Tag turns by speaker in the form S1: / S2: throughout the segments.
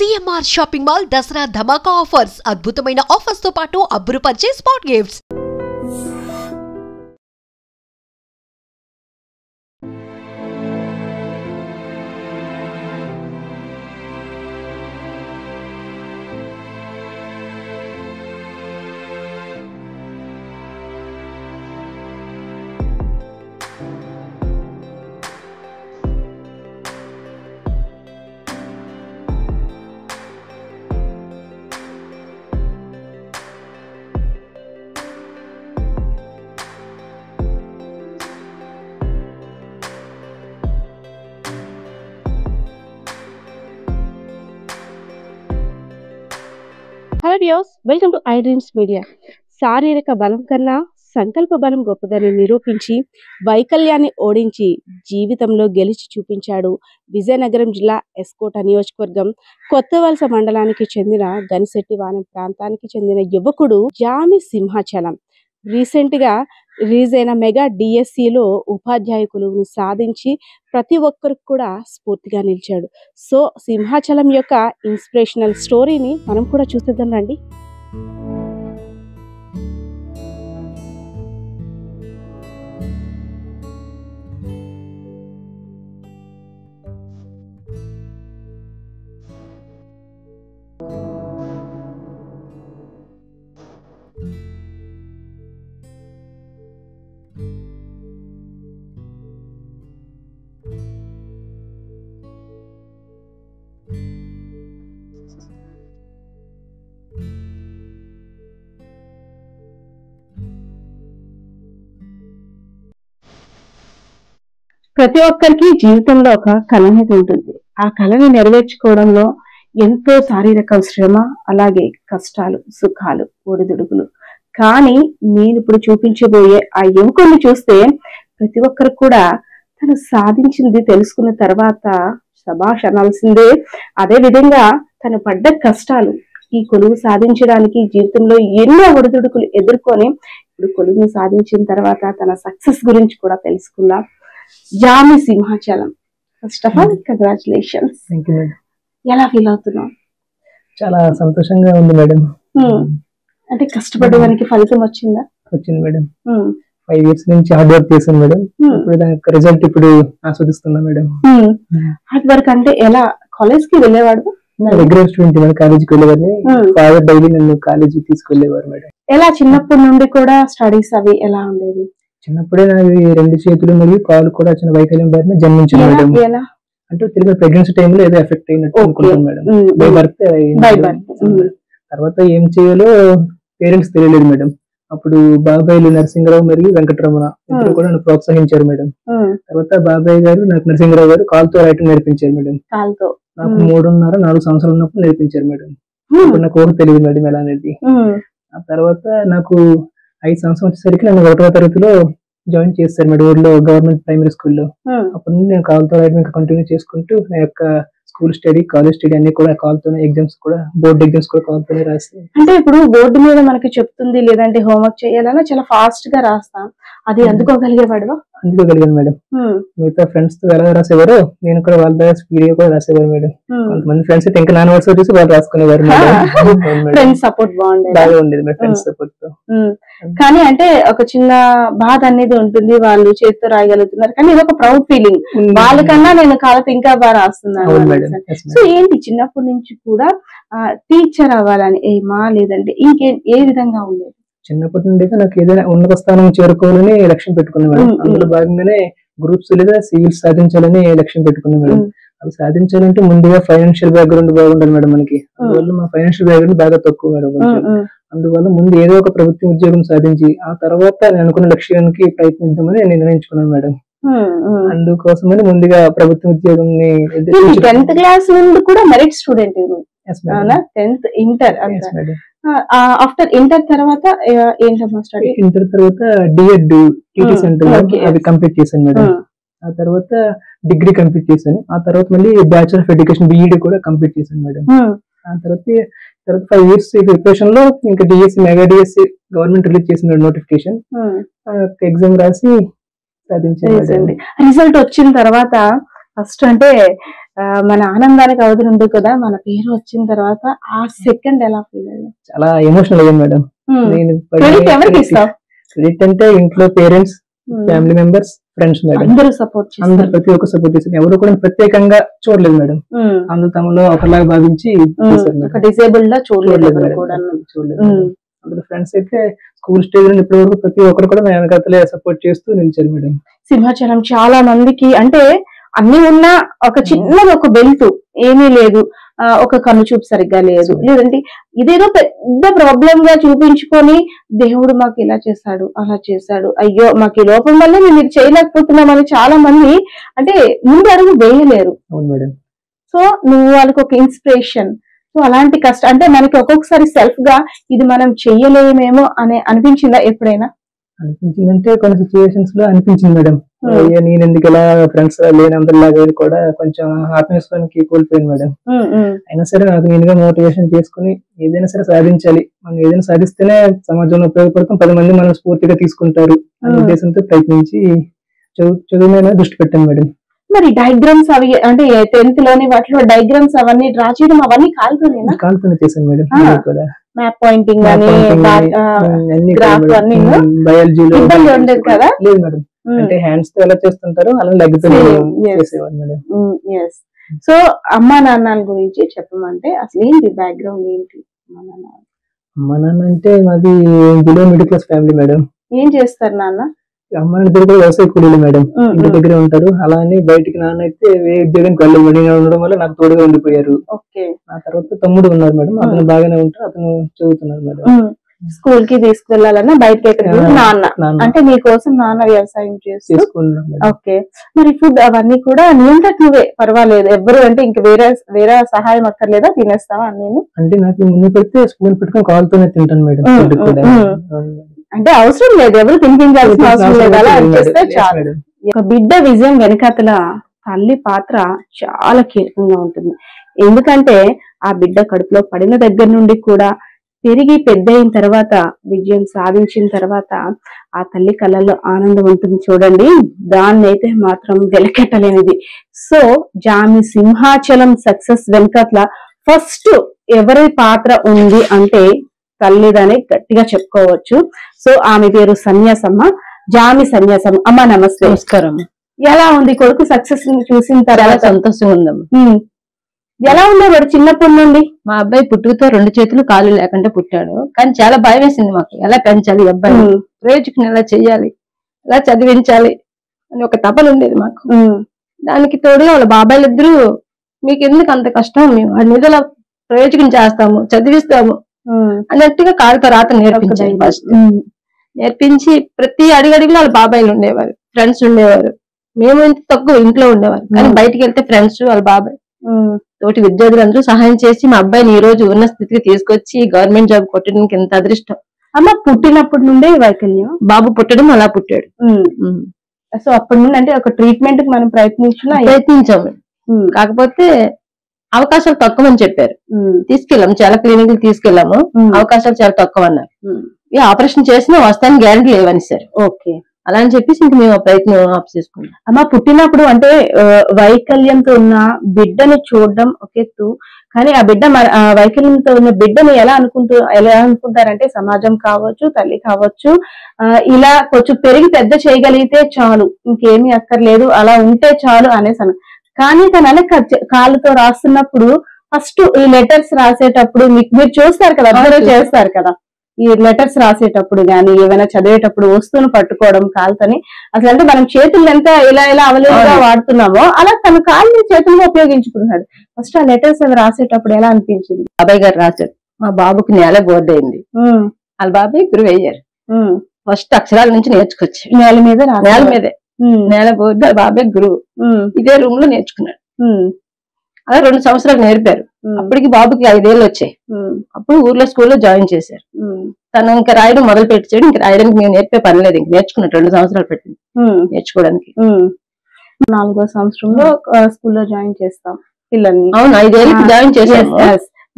S1: CMR shopping mall Dasara ధమాకా offers అద్భుతమైన offers తో పాటు అబ్బురుపరిచే spot gifts.
S2: Hello viewers, welcome to I dreams media. శారీరక బలం కన్నా సంకల్ప బలం గొప్పదని నిరూపించి వైకల్యాన్ని ఓడించి జీవితంలో గెలిచి చూపించాడు విజయనగరం జిల్లా ఎస్కోట నియోజకవర్గం కొత్తవలస మండలానికి చెందిన గనిశెట్టివానం ప్రాంతానికి చెందిన యువకుడు జామి సింహాచలం. రీసెంట్ గా రిలీజ్ అయిన మెగా డిఎస్సిలో ఉపాధ్యాయ కొలువును సాధించి ప్రతి ఒక్కరికి కూడా స్ఫూర్తిగా నిలిచాడు. సో సింహాచలం యొక్క ఇన్స్పిరేషనల్ స్టోరీని మనం కూడా చూసేద్దాం రండి. ప్రతి ఒక్కరికి జీవితంలో ఒక కళ అనేది ఉంటుంది. ఆ కళని నెరవేర్చుకోవడంలో ఎంతో శారీరక శ్రమ, అలాగే కష్టాలు, సుఖాలు, ఒడిదుడుకులు. కానీ నేను ఇప్పుడు చూపించబోయే ఆ యువకుడిని చూస్తే ప్రతి ఒక్కరు కూడా తను సాధించింది తెలుసుకున్న తర్వాత శభాష్ అనాల్సిందే. అదే విధంగా తను పడ్డ కష్టాలు, ఈ కొలువు సాధించడానికి జీవితంలో ఎన్నో ఒడిదుడుకులు ఎదుర్కొని ఇప్పుడు కొలువును సాధించిన తర్వాత తన సక్సెస్ గురించి కూడా తెలుసుకుందాం. Jami Simhachalam, first of all congratulations. ఎలా ఫీల్ అవుతున్నావు?
S3: చాలా సంతోషంగా ఉంది మేడం.
S2: అంటే కష్టపడడానికి ఫలితం వచ్చిందా?
S3: వచ్చింది మేడం. 5 years నుంచి హార్డ్ వర్క్ చేశాను మేడం. ఇప్పుడు దాని రిజల్ట్ ఇప్పుడు ఆస్వాదిస్తున్నా మేడం.
S2: హార్డ్ వర్క్ అంటే ఎలా? కాలేజ్ కి వెళ్ళేవాడు?
S3: Regular student madam. కాలేజీకి వెళ్ళేవాడిని. ఫాదర్ డైలీ నన్ను కాలేజీకి తీసుకెళ్లేవారు మేడం.
S2: ఎలా చిన్నప్పటి నుండి కూడా స్టడీస్ అవి ఎలా ఉండేది?
S3: చిన్నప్పుడే నాది 2 చేతులు మరియు కాలు కూడా చిన్న వైకల్యం బారిన జన్మించాను మేడం. అంటే తిరిగి ప్రెగ్నెన్సీ టైంలో ఏదో ఎఫెక్ట్ అయినట్టు అనుకుంటాను మేడం. By birth. తర్వాత ఏం చేయాలో పేరెంట్స్ తెలియలేదు మేడం. అప్పుడు బాబాయ్లు నరసింహరావు మరియు వెంకటరమణ ఇద్దరు కూడా నన్ను ప్రోత్సహించారు మేడం. తర్వాత బాబాయ్ గారు నాకు నరసింహరావు గారు కాలుతో రాయటం నేర్పించారు మేడం. నాకు 3.5-4 సంవత్సరాలు ఉన్నప్పుడు నేర్పించారు మేడం. అప్పుడు నాకు ఊహ తెలియదు మేడం ఎలా అనేది. ఆ తర్వాత నాకు 5 సంవత్సరం వచ్చేసరికి నన్ను 1వ తరగతిలో జాయిన్ చేశారు మేడం ఊర్లో గవర్నమెంట్ ప్రైమరీ స్కూల్లో. అప్పటి నుండి నేను కాలుతో రాయడం ఇంకా కంటిన్యూ చేసుకుంటూ నా యొక్క స్కూల్ స్టడీ, కాలేజ్ స్టడీ అన్ని కూడా కాలుతోనే, ఎగ్జామ్స్ కూడా బోర్డు ఎగ్జామ్స్ కూడా కాలుతోనే రాసి.
S2: అంటే ఇప్పుడు బోర్డు మీద మనకి చెప్తుంది లేదంటే హోంవర్క్ చేయాలన్నా చాలా ఫాస్ట్ గా రాస్తాం, అది అందుకోగలిగేవాడు?
S3: అందుకోగలిగాను మేడం. మిగతా ఫ్రెండ్స్ తో ఎలా రాసేవారు నేను కూడా వాళ్ళ దగ్గర స్పీడ్ గా కూడా రాసేవారు మేడం. కొంతమంది ఫ్రెండ్స్ అయితే ఇంకా నాన్ వర్డ్స్ చూసి వాళ్ళు రాసుకునేవారు.
S2: ఫ్రెండ్స్ సపోర్ట్
S3: బాగా ఉండేది మేడం, ఫ్రెండ్స్ సపోర్ట్ తో.
S2: కానీ అంటే ఒక చిన్న బాధ అనేది ఉంటుంది, వాళ్ళు చేతితో రాయగలుగుతున్నారు కానీ ఇది ఒక ప్రౌడ్ ఫీలింగ్, వాళ్ళకన్నా నేను కాలతో ఇంకా బాగా రాస్తున్నాను. సో ఏంటి చిన్నప్పటి నుంచి కూడా టీచర్ అవ్వాలని ఏమా లేదంటే ఏ విధంగా ఉండేది?
S3: చిన్నప్పటి నుండి నాకు ఏదైనా ఉన్నత స్థానం చేరుకోవాలని లక్ష్యం పెట్టుకున్నాను మేడం. అందులో భాగంగానే గ్రూప్స్ లేదా సివిల్స్ సాధించాలని లక్ష్యం పెట్టుకున్నాను మేడం. అవి సాధించాలంటే ముందుగా ఫైనాన్షియల్ బ్యాక్గ్రౌండ్ బాగుండాలి మేడం మనకి. అందువల్ల మా ఫైనాన్షియల్ బ్యాక్గ్రౌండ్ బాగా తక్కువ మేడం కొంచెం. అందువల్ల ముందు ఏదో ఒక ప్రభుత్వ ఉద్యోగం సాధించి ఆ తర్వాత నేను అనుకున్న లక్ష్యానికి ప్రయత్నిద్దామని నిర్ణయించుకున్నాను మేడం. అందుకోసమని ముందుగా ప్రభుత్వ ఉద్యోగం.
S2: 10th క్లాస్ నుండి కూడా merit student? 10th inter. After inter తర్వాత ఏంటమ్మా స్టడీ?
S3: ఇంటర్ తర్వాత డిఎడ్ టీటీ సెంటర్ అవి కంప్లీట్ చేశాను మేడం. ఆ తర్వాత డిగ్రీ కంప్లీట్ చేశాను. ఆ తర్వాత మళ్ళీ బ్యాచులర్ ఆఫ్ ఎడ్యుకేషన్ బిఈడి కూడా కంప్లీట్ చేశాను మేడం. ఆ తర్వాత 5 years ప్రిపరేషన్ లో ఇంకా DSC, mega DSC government release చేసిన నోటిఫికేషన్ ఎగ్జామ్ రాసి సాధించాను.
S2: రిజల్ట్ వచ్చిన తర్వాత ఫస్ట్ అంటే మన ఆనందానికి అవధులు ఉండదు కదా. మన పేరు వచ్చిన తర్వాత ఆ సెకండ్ ఎలా ఫీల్ అయ్యారు?
S3: చాలా ఎమోషనల్ అయ్యాను మేడం. నేను
S2: ఎవరికి ఇస్తావు
S3: క్రెడిట్ అంటే ఇంట్లో parents, family members, friends madam.
S2: అందరూ సపోర్ట్
S3: అందరూ ప్రతి ఒక్క సపోర్ట్ చేశారు. ఎవరు కూడా ప్రత్యేకంగా చూడలేదు మేడం. అందరూ తమలో ఒకలాగా భావించి
S2: డిసేబుల్ లా చూడలేదు.
S3: అందులో ఫ్రెండ్స్ అయితే స్కూల్ స్టేజ్ నుండి ఇప్పటి వరకు ప్రతి ఒక్కరు కూడా నా వెనకాతలే సపోర్ట్ చేస్తూ నిలిచారు మేడం.
S2: సింహాచలం చాలా మందికి అంటే అన్ని ఉన్నా ఒక చిన్నది ఒక బెల్ట్ ఏమీ లేదు, ఒక కన్ను చూపు సరిగ్గా లేదు, లేదంటే ఇదేదో పెద్ద ప్రాబ్లం గా చూపించుకొని దేవుడు మాకు ఇలా చేశాడు అలా చేశాడు, అయ్యో మాకు ఈ లోపం వల్ల మేము ఇది చేయలేకపోతున్నామని చాలా మంది అంటే ముందు అడుగు వేయలేరు.
S3: అవును మేడం.
S2: సో నువ్వు వాళ్ళకి ఒక ఇన్స్పిరేషన్. సో అలాంటి కష్టం అంటే మనకి ఒక్కొక్కసారి సెల్ఫ్ గా ఇది మనం చెయ్యలేమేమో అని అనిపించిందా ఎప్పుడైనా?
S3: అనిపించిందంటే కొన్ని సిచ్యువేషన్స్ లో అనిపించింది మేడం. నేను ఎందుకు ఇలా ఫ్రెండ్స్ లేనంతలాగా కూడా కొంచెం ఆత్మవిశ్వాసానికి కోల్పోయాను మేడం. అయినా సరే నాకు నేనుగా మోటివేషన్ చేసుకుని ఏదైనా సరే సాధించాలి, మనం ఏదైనా సాధిస్తేనే సమాజంలో ఉపయోగపడతాం, 10 మంది మనం స్ఫూర్తిగా తీసుకుంటారు అనే ఉద్దేశంతో ప్రయత్నించి చదువు మీద దృష్టి పెట్టాను మేడం.
S2: మరి డయాగ్రామ్స్ అవి అంటే 10th లోని వాటిలో డయాగ్రామ్స్ అవన్నీ డ్రా చేయడం అవన్నీ
S3: కాలుతోనే చేశాను మేడం. కూడా
S2: మ్యాప్ పాయింటింగ్
S3: బయాలజీలో
S2: ఉండేది కదా?
S3: లేదు మేడం. అంటే హ్యాండ్స్ తో ఎలా చేస్తుంటారో అలా లెగ్తో చేసేవాడు మేడం.
S2: సో అమ్మా నాన్నల గురించి చెప్పమంటే అసలు ఏంటి బ్యాక్గ్రౌండ్ ఏంటి?
S3: అమ్మా నాన్న అంటే మాది below middle class family madam.
S2: ఏం చేస్తారు నాన్న?
S3: అమ్మ దగ్గర కూడా వ్యవసాయ కూలీలు మేడం, ఇంటి దగ్గరే ఉంటారు. అలానే బయటికి నాన్న అయితే ఏ ఉద్యోగానికి వెళ్ళి ఉండడం వల్ల నాకు తోడుగా ఉండిపోయారు. ఆ తర్వాత తమ్ముడు ఉన్నారు మేడం, అతను బాగానే ఉంటారు, అతను చదువుతున్నారు మేడం.
S2: స్కూల్ కి తీసుకెళ్లాలన్నా బయటకి నాన్న అంటే మీకోసం నాన్న వ్యవసాయం చేసుకున్నాను. ఓకే, మరి ఫుడ్ అవన్నీ కూడా నియంత్రణ నువ్వే పర్వాలేదు, ఎవరు అంటే ఇంకా వేరే సహాయం అక్కర్లేదా? తినేస్తావా? నేను అంటే నాకు
S3: ముందు పెడితే స్పూన్ పెట్టుకుని కాలుతోనే తింటాను మేడం.
S2: అంటే అవసరం లేదు, ఎవరు తినిపించాల్సిన అవసరం లేదు, అలా అనిపిస్తే చాలు. ఒక బిడ్డ విజయం వెనకాతల తల్లి పాత్ర చాలా కీలకంగా ఉంటుంది. ఎందుకంటే ఆ బిడ్డ కడుపులో పడిన దగ్గర నుండి కూడా పెరిగి పెద్ద అయిన తర్వాత విజయం సాధించిన తర్వాత ఆ తల్లి కళ్ళల్లో ఆనందం ఉంటుంది చూడండి, దాన్ని అయితే మాత్రం వెలకెట్టలేనిది. సో జామి సింహాచలం సక్సెస్ వెనకట్ల ఫస్ట్ ఎవరి పాత్ర ఉంది అంటే తల్లిదని గట్టిగా చెప్పుకోవచ్చు. సో ఆమె పేరు సన్యాసమ్మ, జామి సన్యాసమ్మ. అమ్మ నమస్తే.
S4: నమస్కారం.
S2: ఎలా ఉంది కొడుకు సక్సెస్ చూసిన తర్వాత?
S4: సంతోషంగా ఉందమ్మ.
S2: ఎలా ఉండేవాడు చిన్నప్పటి నుండి?
S4: మా అబ్బాయి పుట్టుకతో 2 చేతులు కాళ్ళు లేకుండా పుట్టాడు, కానీ చాలా భయం వేసింది మాకు. ఎలా పెంచాలి అబ్బాయి, ప్రయోజకుని ఎలా చెయ్యాలి, ఎలా చదివించాలి అని ఒక తపన ఉండేది మాకు. దానికి తోడుగా వాళ్ళ బాబాయిలు ఇద్దరు మీకు ఎందుకు అంత కష్టం, మేము వాడి మీద ప్రయోజకం చేస్తాము, చదివిస్తాము అన్నట్టుగా కాళ్ళతో రాత నేర్పించాలి. ఫస్ట్ నేర్పించి ప్రతి అడిగడిగిలో వాళ్ళ బాబాయిలు ఉండేవారు, ఫ్రెండ్స్ ఉండేవారు. మేము ఇంత తక్కువ ఇంట్లో ఉండేవారు, కానీ బయటికి వెళ్తే ఫ్రెండ్స్ వాళ్ళ బాబాయ్ తోటి విద్యార్థులందరూ సహాయం చేసి మా అబ్బాయిని ఈ రోజు ఉన్న స్థితికి తీసుకొచ్చి గవర్నమెంట్ జాబ్ కొట్టడానికి ఎంత అదృష్టం.
S2: అమ్మ పుట్టినప్పటి నుండే వైకల్యం?
S4: బాబు పుట్టడం అలా పుట్టాడు.
S2: సో అప్పటి నుండి అంటే ఒక ట్రీట్మెంట్ కి మనం
S4: ప్రయత్నించాము, కాకపోతే అవకాశాలు తక్కువ అని చెప్పారు. తీసుకెళ్ళాము, చాలా క్లినిక్ తీసుకెళ్ళాము, అవకాశాలు చాలా తక్కువ అన్నారు. ఆపరేషన్ చేసినా వస్తాయని గ్యారంటీ లేవని సార్.
S2: ఓకే,
S4: అలా అని చెప్పేసి ఇంక మేము ప్రయత్నం ఆఫ్ చేసుకున్నాం.
S2: అమ్మ పుట్టినప్పుడు అంటే వైకల్యంతో ఉన్న బిడ్డని చూడడం ఒక ఎత్తు, కానీ ఆ బిడ్డ వైకల్యంతో ఉన్న బిడ్డని ఎలా అనుకుంటారంటే సమాజం కావచ్చు, తల్లి కావచ్చు, ఇలా కొంచెం పెరిగి పెద్ద చేయగలిగితే చాలు, ఇంకేమీ అక్కర్లేదు, అలా ఉంటే చాలు అనేసాను. కానీ తన అలా కాళ్ళతో రాస్తున్నప్పుడు ఫస్ట్ ఈ లెటర్స్ రాసేటప్పుడు మీరు చూస్తారు కదా, అబ్జర్వ్ చేస్తారు కదా, ఈ లెటర్స్ రాసేటప్పుడు గానీ ఏమైనా చదివేటప్పుడు వస్తువును పట్టుకోవడం కాలుతోని, అసలు అంటే మనం చేతులు ఎంత ఇలా అవలేదుగా వాడుతున్నామో అలా తన కాళ్ళని చేతులుగా ఉపయోగించుకున్నాడు. ఫస్ట్ ఆ లెటర్స్ అవి రాసేటప్పుడు ఎలా అనిపించింది?
S4: బాబాయ్ గారు రాశాడు, మా బాబుకి నేల బోర్డు అయింది, వాళ్ళ బాబాయ్ గురువు అయ్యారు. ఫస్ట్ అక్షరాల నుంచి నేర్చుకొచ్చి
S2: నేల మీదే
S4: నేల బోర్డు బాబాయ్ గురువు, ఇదే రూమ్ లో నేర్చుకున్నాడు. అలా 2 సంవత్సరాలు నేర్పారు. అప్పటికి బాబుకి 5 ఏళ్ళు వచ్చాయి. అప్పుడు ఊర్లో స్కూల్లో జాయిన్ చేశారు. తను ఇంకా రాయడం మొదలు పెట్టాడు. ఇంకా రాయడానికి మేము నేర్పే పని లేదు, ఇంక నేర్చుకున్నాడు. 2 సంవత్సరాలు పెట్టింది నేర్చుకోవడానికి.
S2: 4వ సంవత్సరంలో స్కూల్లో జాయిన్ చేస్తాం పిల్లల్ని.
S4: అవును, 5 ఏళ్ళకి జాయిన్ చేసాము.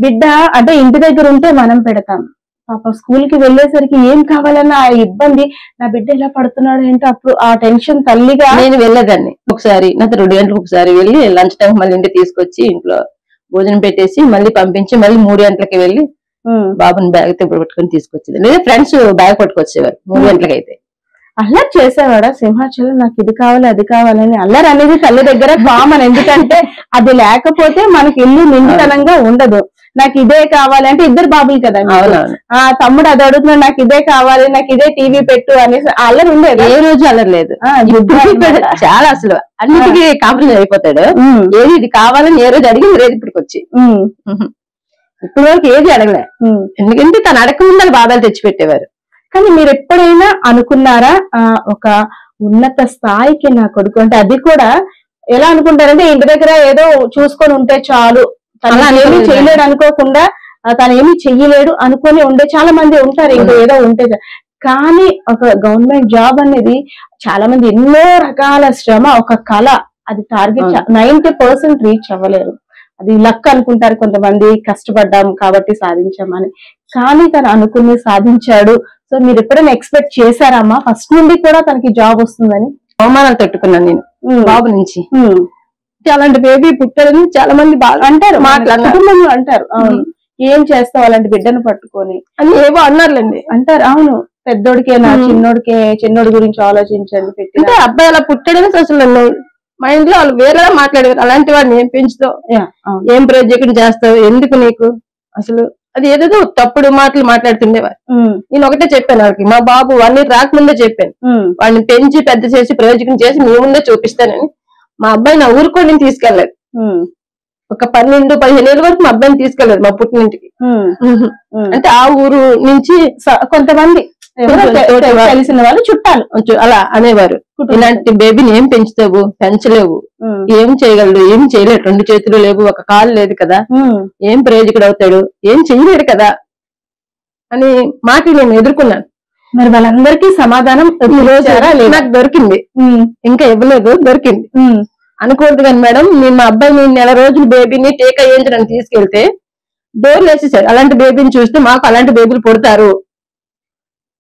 S2: బిడ్డ అంటే ఇంటి దగ్గర ఉంటే మనం పెడతాం, పాప స్కూల్ కి వెళ్ళేసరికి ఏం కావాలన్న ఆ ఇబ్బంది, నా బిడ్డ ఎలా పడుతున్నాడు ఏంటో అప్పుడు ఆ టెన్షన్ తల్లిగా.
S4: నేను వెళ్ళేదాన్ని ఒకసారి, నాతో 2 గంటలకు ఒకసారి వెళ్ళి లంచ్ టైం మళ్ళీ ఇంటికి తీసుకొచ్చి ఇంట్లో భోజనం పెట్టేసి మళ్ళీ పంపించి మళ్ళీ 3 గంటలకి వెళ్ళి బాబుని బ్యాగ్ పట్టుకొని తీసుకొచ్చేది, లేదా ఫ్రెండ్స్ బ్యాగ్ పట్టుకొచ్చేవారు 3 గంటలకి అయితే.
S2: అల్లరి చేసేవాడా సింహాచలం? నాకు ఇది కావాలి అది కావాలని. అల్లరి అనేది తల్లి దగ్గర కామన్, ఎందుకంటే అది లేకపోతే మనకి ఇల్లు నిండుతనంగా ఉండదు. నాకు ఇదే కావాలి అంటే, ఇద్దరు బాబులు కదా, తమ్ముడు అది అడుగుతున్నాడు నాకు ఇదే కావాలి, నాకు ఇదే టీవీ పెట్టు అనేసి అల్లరి ఉండేది.
S4: ఏ రోజు అల్లరి లేదు. చాలా అసలు అన్నిటికీ కాంప్రమైజ్ అయిపోతాడు. ఏది ఇది కావాలని ఏ రోజు అడిగింది లేదు ఇప్పటికొచ్చి. ఇప్పటి వరకు ఏది అడగలే, ఎందుకంటే తను అడగకుండా బాబాలు తెచ్చిపెట్టేవారు.
S2: కానీ మీరు ఎప్పుడైనా అనుకున్నారా ఒక ఉన్నత స్థాయికి నా కొడుకు అంటే? అది కూడా ఎలా అనుకుంటారంటే ఇంటి దగ్గర ఏదో చూసుకొని ఉంటే చాలు, తను ఏమీ చేయలేడు అనుకోకుండా, తను ఏమీ చెయ్యలేడు అనుకొని ఉండే చాలా మంది ఉంటారు, ఇంకా ఏదో ఉంటే. కానీ ఒక గవర్నమెంట్ జాబ్ అనేది చాలా మంది ఎన్నో రకాల శ్రమ, ఒక కళ, అది టార్గెట్ 90% రీచ్ అవ్వలేరు. అది లక్ అనుకుంటారు కొంతమంది, కష్టపడ్డాం కాబట్టి సాధించామని. కానీ తను అనుకుని సాధించాడు. సో మీరు ఎప్పుడైనా ఎక్స్పెక్ట్ చేశారమ్మా ఫస్ట్ నుండి కూడా తనకి జాబ్ వస్తుందని?
S4: అవమానాలు తట్టుకున్నాను నేను బాబు నుంచి. అలాంటి బేబీ పుట్టారని చాలా మంది బాగా అంటారు,
S2: కుటుంబంలో అంటారు. ఏం చేస్తావు అలాంటి బిడ్డను పట్టుకొని
S4: అని ఏవో అన్నారులేండి,
S2: అంటారు. అవును, పెద్దోడికేనా చిన్నోడి గురించి ఆలోచించండి పెట్టి.
S4: అంటే అబ్బాయి అలా పుట్టాడని అసలు మా ఇంట్లో వాళ్ళు వేరేలా మాట్లాడేవారు. అలాంటి వాడిని ఏం పెంచుతావు, ఏం ప్రయోజనం చేస్తావు, ఎందుకు నీకు అసలు, అది ఏదేదో తప్పుడు మాటలు మాట్లాడుతుండేవారు. నేను ఒకటే చెప్పాను వాళ్ళకి, మా బాబు 1 year రాకముందే చెప్పాను, వాడిని పెంచి పెద్ద చేసి ప్రయోజనం చేసి మీ ముందే చూపిస్తానని. మా అబ్బాయి నా ఊరుకో నేను తీసుకెళ్లేదు. ఒక 12-15 ఏళ్ళ వరకు మా అబ్బాయిని తీసుకెళ్లేదు మా పుట్టినింటికి. అంటే ఆ ఊరు నుంచి
S2: కొంతమంది తెలిసిన వాళ్ళు చుట్టాలు
S4: అలా అనేవారు, ఇలాంటి బేబీని ఏం పెంచుతావు, పెంచలేవు, ఏం చేయగలడు, ఏం చేయలేడు, 2 చేతులు లేవు, ఒక కాలు లేదు కదా, ఏం ప్రయోజకుడు అవుతాడు, ఏం చెయ్యలేడు కదా అని మాటలు నేను ఎదుర్కొన్నాను.
S2: మరి వాళ్ళందరికీ సమాధానం
S4: నాకు దొరికింది, ఇంకా ఇవ్వలేదు, దొరికింది. అనుకోవద్దు కానీ మేడం, నేను మా అబ్బాయిని 1 నెల రోజులు బేబీని టీకా వేయించడానికి తీసుకెళ్తే డోర్లు వేసేసారు. అలాంటి బేబీని చూస్తే మాకు అలాంటి బేబీలు పుడతారు,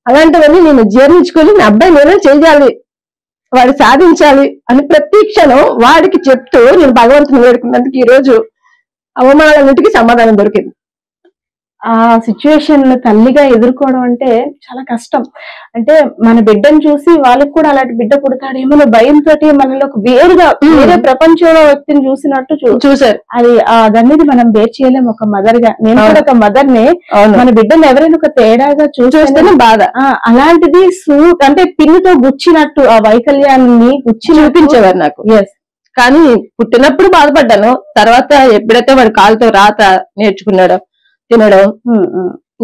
S4: అలాంటివన్నీ నేను జీర్ణించుకొని నా అబ్బాయి నేనే చేయాలి, వాడు సాధించాలి అని ప్రతి క్షణం వాడికి చెప్తూ నేను భగవంతుని వేడుకున్నందుకు ఈ రోజు అవమానాలన్నిటికీ సమాధానం దొరికింది.
S2: ఆ సిచ్యువేషన్ తల్లిగా ఎదుర్కోవడం అంటే చాలా కష్టం. అంటే మన బిడ్డను చూసి వాళ్ళకి కూడా అలాంటి బిడ్డ పుడతాడేమో భయంతో మనలో వేరుగా వేరే ప్రపంచంలో వ్యక్తిని చూసినట్టు
S4: చూసారు.
S2: అదనేది మనం బేర్ చేయలేము ఒక మదర్ గా. నేను కూడా ఒక మదర్ నే, మన బిడ్డను ఎవరైనా ఒక తేడాగా చూస్తేనే బాధ. అలాంటిది అంటే పిన్నుతో గుచ్చినట్టు ఆ వైకల్యాన్ని గుచ్చి
S4: చూపించేవారు నాకు. కానీ పుట్టినప్పుడు బాధపడ్డాను, తర్వాత ఎప్పుడైతే వాడు కాలుతో రాత నేర్చుకున్నాడో, తినడం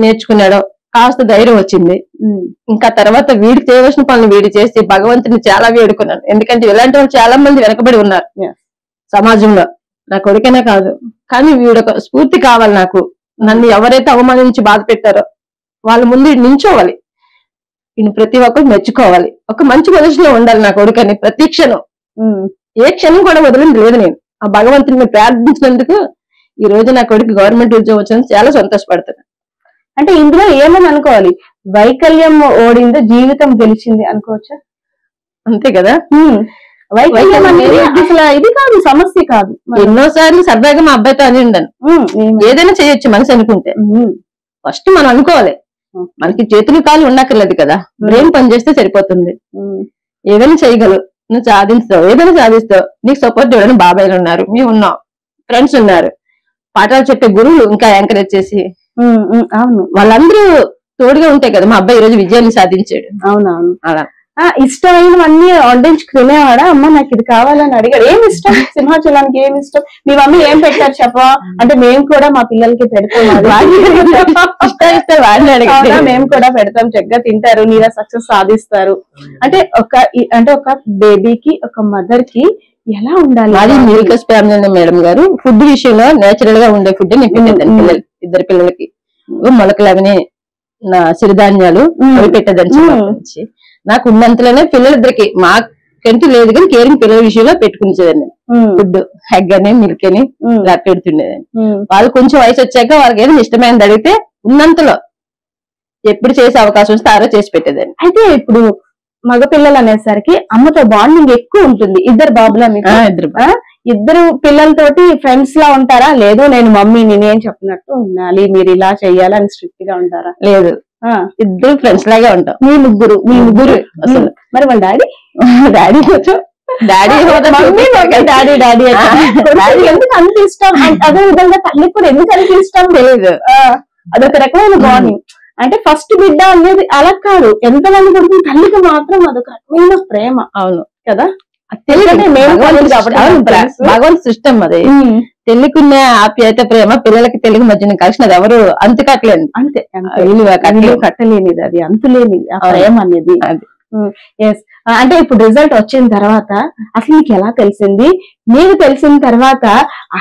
S4: నేర్చుకున్నాడో, కాస్త ధైర్యం వచ్చింది. ఇంకా తర్వాత వీడికి చేయవలసిన పనులు వీడి చేసి భగవంతుని చాలా వేడుకున్నాను. ఎందుకంటే ఇలాంటి వాళ్ళు చాలా మంది వెనకబడి ఉన్నారు సమాజంలో, నా కొడుకనే కాదు. కానీ వీడొక స్ఫూర్తి కావాలి నాకు. నన్ను ఎవరైతే అవమానించి బాధ పెట్టారో వాళ్ళ ముందు నించోవాలి, ఈయన ప్రతి ఒక్కరు మెచ్చుకోవాలి, ఒక మంచి పొజిషన్ లో ఉండాలి నా కొడుకని. ప్రతి క్షణం, ఏ క్షణం కూడా వదిలింది లేదు. నేను ఆ భగవంతుని ప్రార్థించినందుకు ఈ రోజు నా కొడుకు గవర్నమెంట్ ఉద్యోగం వచ్చింది, చాలా సంతోషపడుతున్నాను.
S2: అంటే ఇందులో ఏమని అనుకోవాలి, వైకల్యం ఓడింది జీవితం గెలిచింది అనుకోవచ్చా?
S4: అంతే కదా.
S2: వైకల్యం అనేది అసలు ఇది కాదు, సమస్య కాదు.
S4: ఎన్నోసార్లు సరదాగా మా అబ్బాయితో అని ఉండాను, ఏదైనా చేయొచ్చు మనిషి అనుకుంటే. ఫస్ట్ మనం అనుకోవాలి, మనకి చేతులు కాళ్ళు ఉండక్కర్లేదు కదా, బ్రెయిన్ పని చేస్తే సరిపోతుంది. ఏదైనా చేయగలవు, నువ్వు సాధిస్తావు, ఏదైనా సాధిస్తావు. నీకు సపోర్ట్ చేయడానికి బాబాయ్లు ఉన్నారు, మేము ఉన్నాం, ఫ్రెండ్స్ ఉన్నారు, పాఠాలు చెప్పే గురువులు ఇంకా ఎంకరేజ్ చేసి
S2: అవును
S4: వాళ్ళందరూ తోడుగా ఉంటాయి కదా. మా అబ్బాయి ఈ రోజు విజయాన్ని సాధించాడు.
S2: అవునవును. అలా ఇష్టమైనవన్నీ వండించుకు తినేవాడా? అమ్మ నాకు ఇది కావాలని అడిగాడు. ఏమి ఇష్టం సింహాచలానికి, ఏమి ఇష్టం? మీ మమ్మీ ఏం పెట్టారు చెప్పవా అంటే? మేము కూడా మా పిల్లలకి పెడతాం, మేము కూడా పెడతాం, చక్కగా తింటారు, నీరా సక్సెస్ సాధిస్తారు. అంటే ఒక బేబీకి, ఒక మదర్ కి ఎలా ఉండాలి?
S4: అది మిల్కస్ ఫ్యామిలీ మేడం గారు ఫుడ్ విషయంలో నేచురల్ గా ఉండే ఫుడ్ పిల్లలు, 2 పిల్లలకి మొలకలు అవన్నీ నా సిరిధాన్యాలు అవి పెట్టదని చెప్పి నాకు ఉన్నంతలోనే పిల్లలిద్దరికి, మాకంటూ లేదు కానీ కేరింగ్ పిల్లల విషయంలో పెట్టుకునేదాన్ని. ఫుడ్ హెగ్ అని మిల్క్ అని ఇలా పెడుతుండేదాన్ని. వాళ్ళు కొంచెం వయసు వచ్చాక వాళ్ళకి ఏదైనా ఇష్టమైనది అడిగితే ఉన్నంతలో ఎప్పుడు చేసే అవకాశం వస్తే ఆ రోజు చేసి పెట్టేదాన్ని.
S2: అయితే ఇప్పుడు మగపిల్లలు అనేసరికి అమ్మతో బాండింగ్ ఎక్కువ ఉంటుంది. ఇద్దరు బాబులా మీకు? ఇద్దరు పిల్లలతోటి ఫ్రెండ్స్ లా ఉంటారా? లేదు నేను మమ్మీని నేను చెప్పినట్టు ఉండాలి, మీరు ఇలా చెయ్యాలి అని స్ట్రిక్ట్ గా ఉంటారా?
S4: లేదు, ఇద్దరు ఫ్రెండ్స్ లాగే ఉంటాం.
S2: మీ ముగ్గురు అసలు. మరి వాళ్ళ డాడీ కొంచెం డాడీ ఎందుకు అంత ఇష్టం? అదే విధంగా తల్లి కూడా ఎందుకు అంత ఇష్టం తెలియదు. అదొక రకమైన బాండింగ్. అంటే ఫస్ట్ బిడ్డ అనేది అలా కాదు, ఎంతమంది కొడుకు తల్లికి మాత్రం అదొక రకమైన ప్రేమ. అవును కదా,
S4: భగవంతు సిస్టమ్ అది. తెలుగున్న ఆప్యాయత ప్రేమ పిల్లలకి తెలుగు మధ్యన కలిసిన అది ఎవరు అంతుకట్టలేదు.
S2: అంతే, కట్టలేనిది, అది అంతులేనిది ఆ ప్రేమ అనేది. ఎస్. అంటే ఇప్పుడు రిజల్ట్ వచ్చిన తర్వాత అసలు మీకు ఎలా తెలిసింది? మీకు తెలిసిన తర్వాత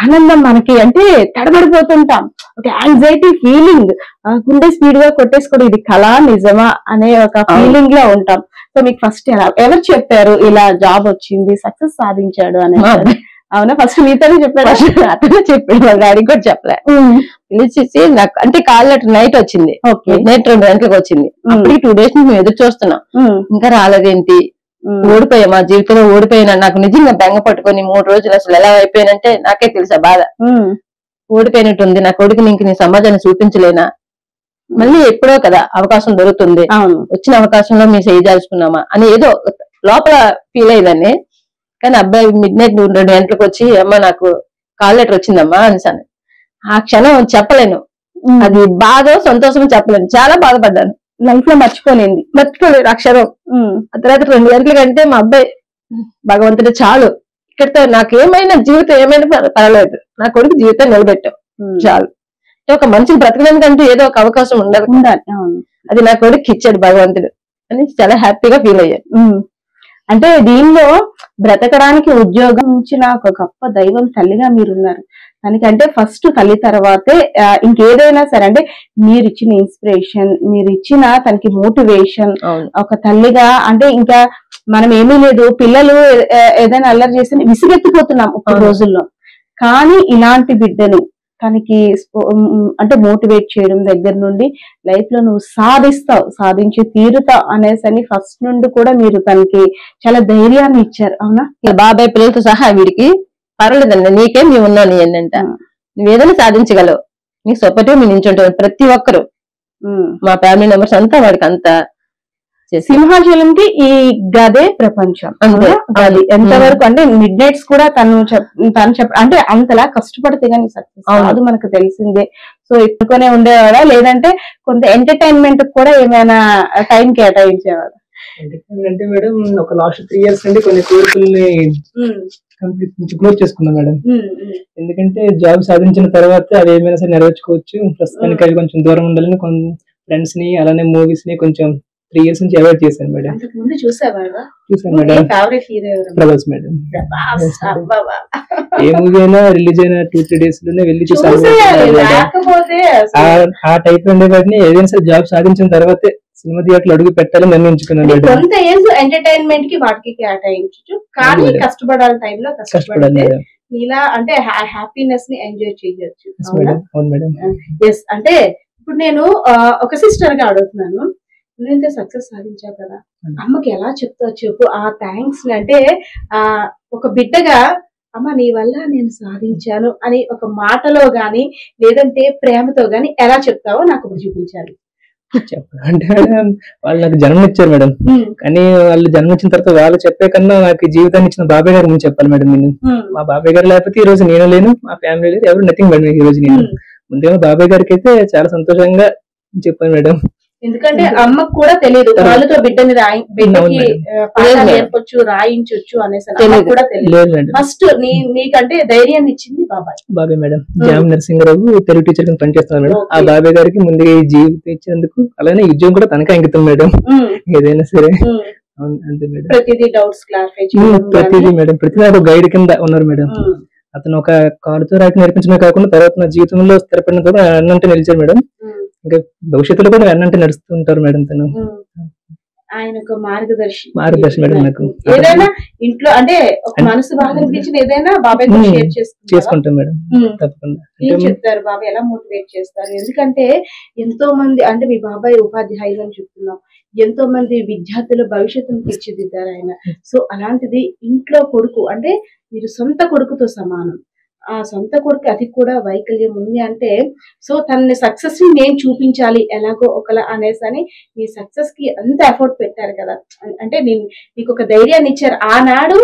S2: ఆనందం మనకి అంటే తడబడిపోతుంటాం, ఒక యాంగ్జైటీ ఫీలింగ్, గుండె స్పీడ్ గా కొట్టేసుకోవడం, ఇది కళ నిజమా అనే ఒక ఫీలింగ్ లో ఉంటాం. సో మీకు ఫస్ట్ ఎవరు చెప్పారు ఇలా జాబ్ వచ్చింది, సక్సెస్ సాధించాడు అని? అవునా, ఫస్ట్ మీతోనే చెప్పాడు?
S4: అతనే చెప్పాడు, వాళ్ళ డాడీకి కూడా చెప్పలే. పిలిచేసి నాకు అంటే కాల్ లెటర్ నైట్ వచ్చింది, నైట్ 2 గంటలకు వచ్చింది. అప్పటికి 2 days మేము ఎదురు చూస్తున్నాం, ఇంకా రాలేదేంటి, ఓడిపోయా, మా జీవితంలో ఓడిపోయినా. నాకు నిజంగా బెంగ పట్టుకొని 3 రోజులు అసలు ఎలా అయిపోయానంటే నాకే తెలుసా బాధ. ఓడిపోయినట్టుంది, నా కొడుకుని ఇంక నీ సమాజాన్ని చూపించలేనా, మళ్ళీ ఎప్పుడో కదా అవకాశం దొరుకుతుంది, వచ్చిన అవకాశంలో మేము చేయాల్సుకున్నామా అని ఏదో లోపల ఫీల్ అయ్యేదాన్ని. కానీ అబ్బాయి midnight 2 గంటలకు వచ్చి అమ్మ నాకు కాల్ లెటర్ వచ్చిందమ్మా అనేసాను. ఆ క్షణం చెప్పలేను, అది బాధ సంతోషం చెప్పలేను, చాలా బాధపడ్డాను.
S2: లైఫ్ లో మర్చిపోలేదు అక్షరం.
S4: ఆ తర్వాత 2 గంటల కంటే మా అబ్బాయి భగవంతుడు చాలు, ఇక్కడితో నాకేమైనా జీవితం ఏమైనా పర్వాలేదు, నా కొడుకు జీవితం నిలబెట్టావు చాలు. ఒక మనిషిని బ్రతకడానికంటూ ఏదో ఒక అవకాశం ఉండాలి, అది నా కొడుకు ఇచ్చాడు భగవంతుడు అని చాలా హ్యాపీగా ఫీల్ అయ్యాను.
S2: అంటే దీనిలో బ్రతకడానికి ఉద్యోగం ఇచ్చిన ఒక గొప్ప దైవం తల్లిగా మీరున్నారు. దానికంటే ఫస్ట్ తల్లి తర్వాతే ఇంకేదైనా సరే, అంటే మీరు ఇచ్చిన ఇన్స్పిరేషన్, మీరు ఇచ్చిన తనకి మోటివేషన్ ఒక తల్లిగా. అంటే ఇంకా మనం ఏమీ లేదు, పిల్లలు ఏదైనా అల్లరి చేస్తే విసిగెత్తిపోతున్నాం ఒక రోజుల్లో, కానీ ఇలాంటి బిడ్డని తనకి అంటే మోటివేట్ చేయడం దగ్గర నుండి లైఫ్ లో నువ్వు సాధిస్తావు, సాధించి తీరుతావు అనేసి ఫస్ట్ నుండి కూడా మీరు తనకి చాలా ధైర్యాన్ని ఇచ్చారు. అవునా?
S4: బాబాయ్ పిల్లలతో సహా వీడికి పర్వాలేదండి, నీకేం మేము ఉన్నావు, నీ ఏంటంట నువ్వేదైనా సాధించగలవు, నీకు సపోర్టివ్ మీ నించుంటావు. ప్రతి ఒక్కరు మా ఫ్యామిలీ మెంబర్స్ అంతా వాడికి అంతా
S2: సింహాచలంకి ఈ గదే ప్రపంచం. అది ఎంతవరకు అంటే మిడ్ నైట్స్ కూడా తను అంటే అంతలా కష్టపడితే గానీ సక్సెస్ అది మనకు తెలిసిందే. సో ఇప్పుడునే ఉండేవాడా, లేదంటే కొంత ఎంటర్టైన్మెంట్ కూడా ఏమైనా టైం కేటాయించేవాడా?
S3: అంటే మేడం ఒక లాస్ట్ 3 years నుండి కొన్ని కోరికల్ని కంప్లీట్ క్లోజ్ చేసుకున్నాం మేడం. ఎందుకంటే జాబ్ సాధించిన తర్వాత అవి ఏమైనా సరే నెరవేర్చుకోవచ్చు, ప్రస్తుతానికి అవి కొంచెం దూరం ఉండాలని కొన్ని ఫ్రెండ్స్ ని అలానే మూవీస్ ని కొంచెం 3 years నుంచి అవాయిడ్ చేశాను మేడం. చూసాను మేడం, ప్రభాస్ మేడం. ఏ మూవీ అయినా రిలీజ్ అయిన 2-3 days లోనే వెళ్ళి చూసాను. ఆ టైప్ ఉండే వాటిని ఏదైనా సరే జాబ్ సాధించిన తర్వాతే సినిమా థియేటర్లు అడుగు పెట్టాలని నిర్ణయించుకున్నాను.
S2: కొంత ఏజ్ ఎంటర్టైన్మెంట్ కి వాటికి కేటాయించు, కానీ కష్టపడాలి టైంలో కష్టపడాలి, ఇలా అంటే హ్యాపీనెస్ ని ఎంజాయ్ చేయొచ్చు.
S3: అవును మేడం.
S2: ఎస్. అంటే ఇప్పుడు నేను ఒక సిస్టర్ గా అడుగుతున్నాను, నువ్వు సక్సెస్ సాధించావు కదా, అమ్మకి ఎలా చెప్తావు చెప్పు ఆ థ్యాంక్స్ ని? అంటే ఒక బిడ్డగా అమ్మ నీ వల్ల నేను సాధించాను అని ఒక మాటలో గాని లేదంటే ప్రేమతో గాని ఎలా చెప్తావో నాకు ఇప్పుడు చూపించాలి.
S3: అంటే వాళ్ళు నాకు జన్మనిచ్చారు మేడం, కానీ వాళ్ళు జన్మించిన తర్వాత వాళ్ళు చెప్పే కన్నా నాకు జీవితాన్ని ఇచ్చిన బాబాయ్ గారి ముందు చెప్పాలి మేడం. నేను మా బాబాయ్ గారు లేకపోతే ఈ రోజు నేను లేను, మా ఫ్యామిలీ లేదు, ఎవరు నథింగ్ మేడం. ఈ రోజు నేను ముందేమో బాబాయ్ గారికి అయితే చాలా సంతోషంగా చెప్పాను మేడం.
S2: ఎందుకంటే అమ్మకు కూడా తెలియదు వాళ్ళతో బిడ్డని నేర్పొచ్చు రాయించొచ్చు అనేసి కూడా తెలియదు. ఫస్ట్ నీకంటే ధైర్యాన్ని ఇచ్చింది
S3: బాబాయ్ మేడం. జామ్ నరసింహరావు తెలుగు టీచర్ కింద పనిచేస్తున్నారు మేడం. ఆ బాబాయ్ గారికి ముందుగా ఈ జీవితం ఇచ్చినందుకు అలానే ఉద్యోగం కూడా తనకే అంకితం మేడం. ఏదైనా సరే అంతే మేడం.
S2: ప్రతిదీ డౌట్స్ క్లారిఫై
S3: ప్రతిదీ మేడం, ప్రతిదీ ఒక గైడ్ కింద ఉన్నారు మేడం. అతను ఒక కాలుతో రాయటం నేర్పించడమే కాకుండా తర్వాత నా జీవితంలో స్థిరపడిన తర్వాత అన్నంటే నిలిచారు మేడం. ఇంకా భవిష్యత్తులో కూడా అన్నంటే నడుస్తూ ఉంటారు మేడం తను.
S2: ఆయన ఒక మార్గదర్శి
S3: మేడం నాకు.
S2: ఏదైనా ఇంట్లో అంటే ఒక మనసు బాగా అనిపించిన ఏదైనా బాబాయ్ షేర్
S3: చేసుకుంటాం మేడం. తప్పకుండా.
S2: ఏం చెప్తారు బాబాయ్, ఎలా మోటివేట్ చేస్తారు? ఎందుకంటే ఎంతో మంది అంటే మీ బాబాయ్ ఉపాధ్యాయులు అని చెప్తున్నాం, ఎంతో మంది విద్యార్థుల భవిష్యత్తును తీర్చిదిద్దారు ఆయన. సో అలాంటిది ఇంట్లో కొడుకు అంటే మీరు సొంత కొడుకుతో సమానం. ఆ సొంత కొడుకు అది కూడా వైకల్యం ఉంది అంటే సో తన సక్సెస్ ని నేను చూపించాలి ఎలాగో ఒకలా అనేసి అని మీ సక్సెస్ కి అంత ఎఫర్ట్ పెట్టారు కదా. అంటే నీకు ఒక ధైర్యాన్ని ఇచ్చారు. ఆనాడు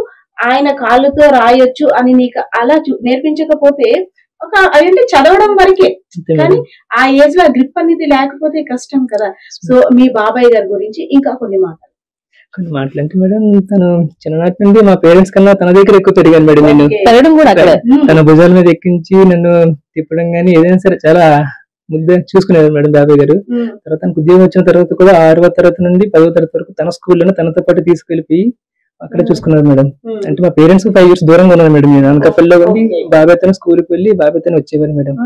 S2: ఆయన కాళ్ళతో రాయొచ్చు అని నీకు అలా నేర్పించకపోతే ఒక అదంటే చదవడం వరకే, కానీ ఆ ఏజ్ లో గ్రిప్ అనేది లేకపోతే కష్టం కదా. సో మీ బాబాయ్ గారి గురించి ఇంకా కొన్ని
S3: మాటలంటే మేడం, తను చిన్ననాటి నుండి మా పేరెంట్స్ కన్నా తన దగ్గర ఎక్కువ పెరిగాను మేడం. నేను తన భుజాల మీద ఎక్కించి నన్ను తిప్పడం గానీ ఏదైనా సరే చాలా ముద్ద చూసుకునేవారు మేడం బాబాయ్ గారు. తర్వాత తనకు ఉద్యోగం వచ్చిన తర్వాత కూడా 6వ తరగతి నుండి 10వ తరగతి వరకు తన స్కూల్లోనే తనతో పాటు తీసుకెళ్లిపోయి అక్కడే చూసుకున్నారు మేడం. అంటే మా పేరెంట్స్ 5 years దూరంగా ఉన్నారు మేడం. నేను అనకాపల్లిలో ఉండి బాబాయ్తో స్కూల్కి వెళ్ళి బాబాయ్తో వచ్చేవారు మేడం.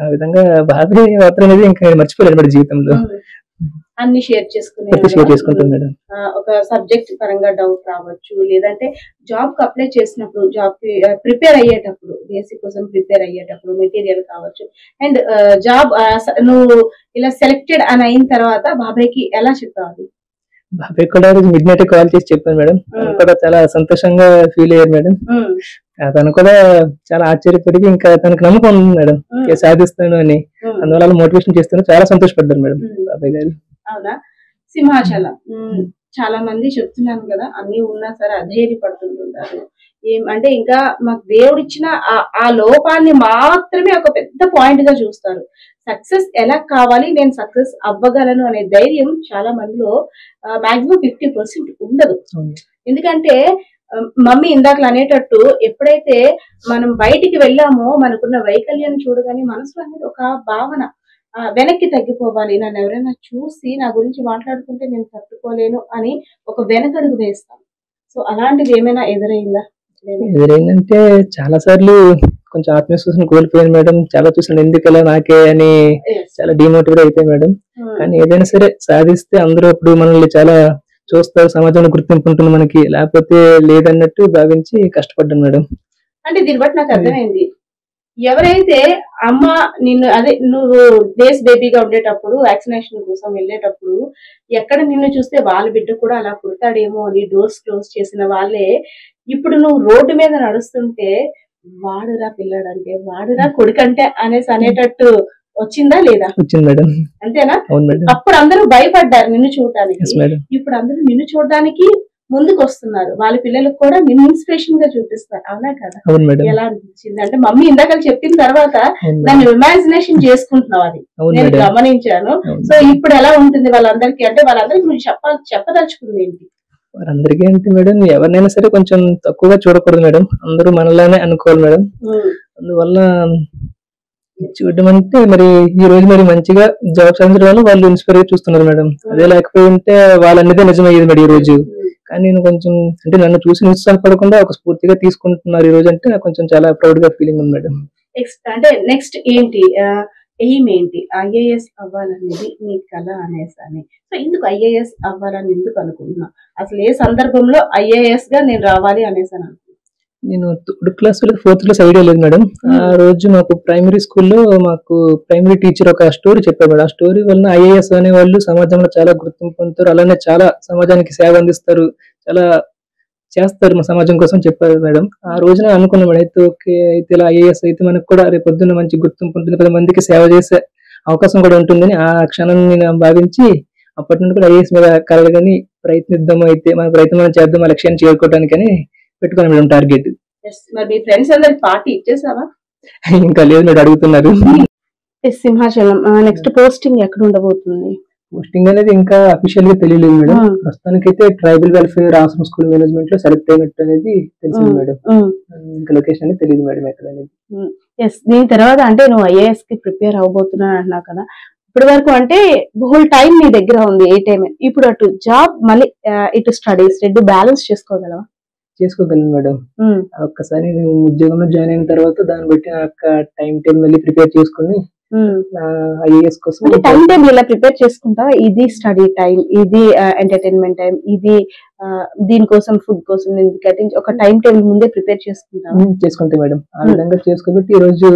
S3: ఆ విధంగా బాబాయ్ మాత్రం అనేది ఇంకా మర్చిపోలేదు మేడం జీవితంలో.
S2: అన్ని షేర్
S3: చేసుకుంటాం మేడం.
S2: ఒక సబ్జెక్ట్ పరంగా డౌట్ రావచ్చు, లేదంటే జాబ్ కి అప్లై చేసినప్పుడు, జాబ్ కి ప్రిపేర్ అయ్యేటప్పుడు, బేసిక్ కోసం ప్రిపేర్ అయ్యేటప్పుడు మెటీరియల్ కావచ్చు, అండ్ జాబ్ నువ్వు ఇలా సెలెక్టెడ్ అని అయిన తర్వాత బాబాయ్ కి ఎలా చెప్పాలి?
S3: బాబాయ్ కూడా మిడ్ నైట్ కాల్ చేసి చెప్పాను మేడం. తను కూడా చాలా సంతోషంగా ఫీల్ అయ్యారు మేడం. తను కూడా చాలా ఆశ్చర్యపడి ఇంకా తనకు నమ్మకం ఉంది మేడం సాధిస్తాను అని, అందువల్ల మోటివేషన్ చేస్తాను చాలా సంతోషపడ్డారు మేడం బాబాయ్ గారు.
S2: అవునా? సింహాచలం చాలా మంది చెప్తున్నాను కదా, అన్ని ఉన్నా సరే అధైర్యపడుతుంటారు. అంటే ఇంకా మాకు దేవుడిచ్చిన ఆ లోపాన్ని మాత్రమే ఒక పెద్ద పాయింట్ గా చూస్తారు. సక్సెస్ ఎలా కావాలి, నేను సక్సెస్ అవ్వగలను అనే ధైర్యం చాలా మందిలో మాక్సిమం 50% ఉండదు. ఎందుకంటే మమ్మీ ఇందాకలు అనేటట్టు ఎప్పుడైతే మనం బయటికి వెళ్ళామో మనకున్న వైకల్యాన్ని చూడగానే మనసులో అనేది ఒక భావన, వెనక్కి తగ్గిపోవాలి, నన్ను ఎవరైనా చూసి నా గురించి మాట్లాడుకుంటే నేను తట్టుకోలేను అని ఒక వెనకడుగు వేస్తాను. సో అలాంటిది ఏమైనా
S3: ఎదురైందంటే చాలా సార్లు కొంచెం ఆత్మవిశ్వాసం కోల్పోయాను మేడం. చాలా చూసాను ఎందుకలా నాకే అని చాలా డిమోటివేట్ అయిపోయాయి మేడం. కానీ ఏదైనా సరే సాధిస్తే అందరూ అప్పుడు మనల్ని చాలా చూస్తారు, సమాజంలో గుర్తింపు ఉంటుంది మనకి, లేకపోతే లేదన్నట్టు భావించి కష్టపడ్డాను మేడం.
S2: అంటే దీన్ని బట్టి నాకు అర్థమైంది, ఎవరైతే అమ్మ నిన్ను అదే నువ్వు డేస్ బేబీగా ఉండేటప్పుడు వ్యాక్సినేషన్ కోసం వెళ్ళేటప్పుడు ఎక్కడ నిన్ను చూస్తే వాళ్ళ బిడ్డ కూడా అలా పుడతాడేమో అని డోర్స్ క్లోజ్ చేసిన వాళ్ళే ఇప్పుడు నువ్వు రోడ్డు మీద నడుస్తుంటే వాడురా పిల్లడంటే, వాడురా కొడుకంటే అనేసి అనేటట్టు వచ్చిందా లేదా?
S3: వచ్చింది మేడం.
S2: అంతేనా? అప్పుడు అందరూ భయపడ్డారు నిన్ను చూడడానికి, ఇప్పుడు అందరూ నిన్ను చూడడానికి ముందుకు వస్తున్నారు, వాళ్ళ పిల్లలకు కూడా నిన్ను ఇన్స్పిరేషన్ గా చూపిస్తారు. అవునా కదా? ఎలా అనిపించింది? అంటే మమ్మీ ఇందాక చెప్పిన తర్వాత దాన్ని ఇమాజినేషన్ చేసుకుంటున్నావు, అది నేను గమనించాను. సో ఇప్పుడు ఎలా ఉంటుంది వాళ్ళందరికీ? అంటే వాళ్ళందరికీ నువ్వు చెప్పదలుచుకుంది ఏంటి?
S3: వారందరికీ అంటే మేడం, ఎవరినైనా సరే కొంచెం తక్కువగా చూడకూడదు మేడం, అందరూ మనలానే అనుకోవాలి మేడం. అందువల్ల చూడడం అంటే మరి ఈ రోజు మరి మంచిగా జాబ్ సాధించడం వల్ల వాళ్ళు ఇన్స్పైర్ గా చూస్తున్నారు మేడం. అదే లేకపోయి ఉంటే వాళ్ళన్నదే నిజమయ్యేది మేడం ఈ రోజు. కానీ నేను కొంచెం అంటే నన్ను చూసి నిరుత్సాహపడకుండా ఒక స్ఫూర్తిగా తీసుకుంటున్నారు ఈ రోజు అంటే నాకు కొంచెం చాలా ప్రౌడ్ గా ఫీలింగ్ ఉంది మేడం.
S2: అంటే నెక్స్ట్ ఏంటి ఎయిమ్ ఏంటి? ఐఏఎస్ అవ్వాలనేది నీ కళ అనేసి అని. సో ఎందుకు ఐఏఎస్ అవ్వాలని ఎందుకు అనుకుంటున్నా? అసలు ఏ సందర్భంలో ఐఏఎస్ గా నేను రావాలి అనేసి అని అనుకున్నా?
S3: నేను 3rd class 4th class idea లేదు మేడం. ఆ రోజు మాకు ప్రైమరీ స్కూల్లో మాకు ప్రైమరీ టీచర్ ఒక స్టోరీ చెప్పారు మేడం. ఆ స్టోరీ వలన ఐఏఎస్ అనే వాళ్ళు సమాజంలో చాలా గుర్తింపు పొందుతారు, అలానే చాలా సమాజానికి సేవ అందిస్తారు, చాలా చేస్తారు మా సమాజం కోసం చెప్పారు మేడం. ఆ రోజున అనుకున్నాం మేడం, అయితే ఓకే అయితే ఇలా ఐఏఎస్ అయితే మనకు కూడా రేపు పొద్దున్న మంచి గుర్తింపు ఉంటుంది, 10 మందికి సేవ చేసే అవకాశం కూడా ఉంటుందని ఆ క్షణం నేను భావించి అప్పటి నుండి కూడా ఐఏఎస్ మీద కలగని ప్రయత్నిద్దాము, అయితే మన ప్రయత్నం చేద్దాం ఆ లక్ష్యాన్ని చేరుకోవడానికి అని పెట్టుకున్నాం మేడం టార్గెట్. ఇంకా లేదు మేడం, అడుగుతున్నారు.
S2: సింహాచలం నెక్స్ట్ పోస్టింగ్ ఎక్కడ ఉండబోతుంది?
S3: పోస్టింగ్ అనేది ఇంకా అఫీషియల్ గా తెలియలేదు మేడం. ప్రస్తుతానికైతే ట్రైబల్ వెల్ఫేర్ ఆశ్రమ స్కూల్ మేనేజ్మెంట్ లో సెలెక్ట్ అయినట్టు అనేది తెలిసింది మేడం. ఇంకా లొకేషన్ అనేది తెలియదు మేడం ఎక్కడ అనేది.
S2: దీని తర్వాత అంటే నువ్వు ఐఏఎస్ కి ప్రిపేర్ అవబోతున్నా అంటున్నావు కదా, ఇప్పటి వరకు అంటే హోల్ టైం నీ దగ్గర ఉంది, ఏ టైం. ఇప్పుడు అటు జాబ్ మళ్ళీ ఇటు స్టడీస్ 2 బ్యాలెన్స్ చేసుకోగలవా?
S3: చేసుకోగలను మేడం. ఒక్కసారి ఉద్యోగంలో జాయిన్ అయిన తర్వాత దాన్ని బట్టి నాకు టైం టేబుల్ మళ్ళీ ప్రిపేర్ చేసుకుని IAS కోసం
S2: టైం టేబుల్ ఇలా ప్రిపేర్ చేసుకుంటావా? ఇది స్టడీ టైం, ఇది ఎంటర్టైన్మెంట్ టైం, ఇది దీనికోసం ఫుడ్ కోసం నేను కేటాయించి ఒక టైం టేబుల్ ముందే ప్రిపేర్
S3: చేసుకుంటే మేడం. ఆ విధంగా చేసుకోబట్టి ఈ రోజు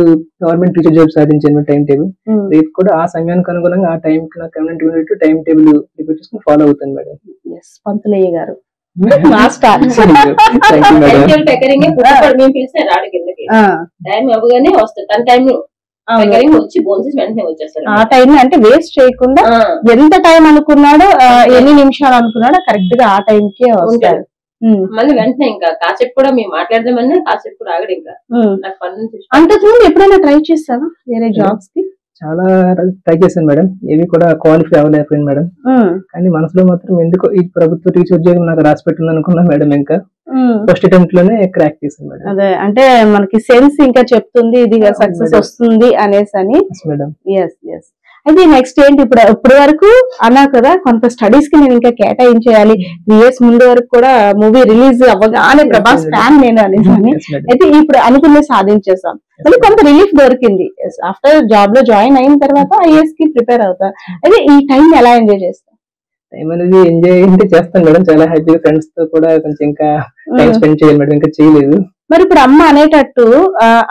S3: గవర్నమెంట్ టీచర్ జాబ్ సాధించాను టైం టేబుల్. రేపు కూడా ఆ సమయానికి అనుగుణంగా ఆ టైం కి నాకు కన్వీనియంట్ టైం టేబుల్ ప్రిపేర్ చేసుకుని ఫాలో అవుతాను మేడం.
S2: పంతులయ్య గారు
S4: టైం అవ్వగానే వస్తుంది, తన టైం వచ్చి భోజనం వెంటనే వచ్చేస్తారు.
S2: ఆ టైం అంటే వేస్ట్ చేయకుండా ఎంత టైం అనుకున్నాడో, ఎన్ని నిమిషాలు అనుకున్నాడో కరెక్ట్ గా ఆ టైం కే వస్తాడు.
S4: మళ్ళీ వెంటనే ఇంకా కాసేపు కూడా మేము మాట్లాడదామని కాసేపు కూడా ఆగడు. ఇంకా నాకు పని
S2: అంతకుముందు ఎప్పుడైనా ట్రై చేస్తావా వేరే జాబ్స్ కి?
S3: చాలా ట్రై చేశాను మేడం, ఏవి కూడా క్వాలిఫై అవ్వలేకపోయింది మేడం. కానీ మనసులో మాత్రం ఎందుకో ఈ ప్రభుత్వ టీచర్ ఉద్యోగం నాకు రాసి పెట్టింది అనుకున్నా మేడం. ఇంకా ఫస్ట్ అటెంప్ట్ లోనే క్రాక్ చేశాను మేడం.
S2: అదే అంటే మనకి సెన్స్ ఇంకా చెప్తుంది ఇది సక్సెస్ వస్తుంది అనేసి అని. అయితే నెక్స్ట్ ఏంటి? ఇప్పుడు వరకు అన్నా కదా కొంత స్టడీస్ కి నేను ఇంకా కేటాయించేయాలి, 3 years ముందు వరకు కూడా మూవీ రిలీజ్ అవ్వగానే ప్రభాస్ ఫ్యాన్ నేను అనేసి. అయితే ఇప్పుడు అనుకునే సాధించేసాం, మళ్ళీ కొంత రిలీఫ్ దొరికింది. ఆఫ్టర్ జాబ్ లో జాయిన్ అయిన తర్వాత IAS కి ప్రిపేర్ అవుతా. అయితే ఈ టైం ఎలా ఎంజాయ్ చేస్తాం?
S3: టైం అనేది ఎంజాయ్ అంటే చేస్తాను మేడం, చాలా హ్యాపీగా ఫ్రెండ్స్ తో కూడా కొంచెం ఇంకా టైం స్పెండ్ చేయాలి మేడం, ఇంకా చేయలేదు.
S2: మరి ఇప్పుడు అమ్మ అనేటట్టు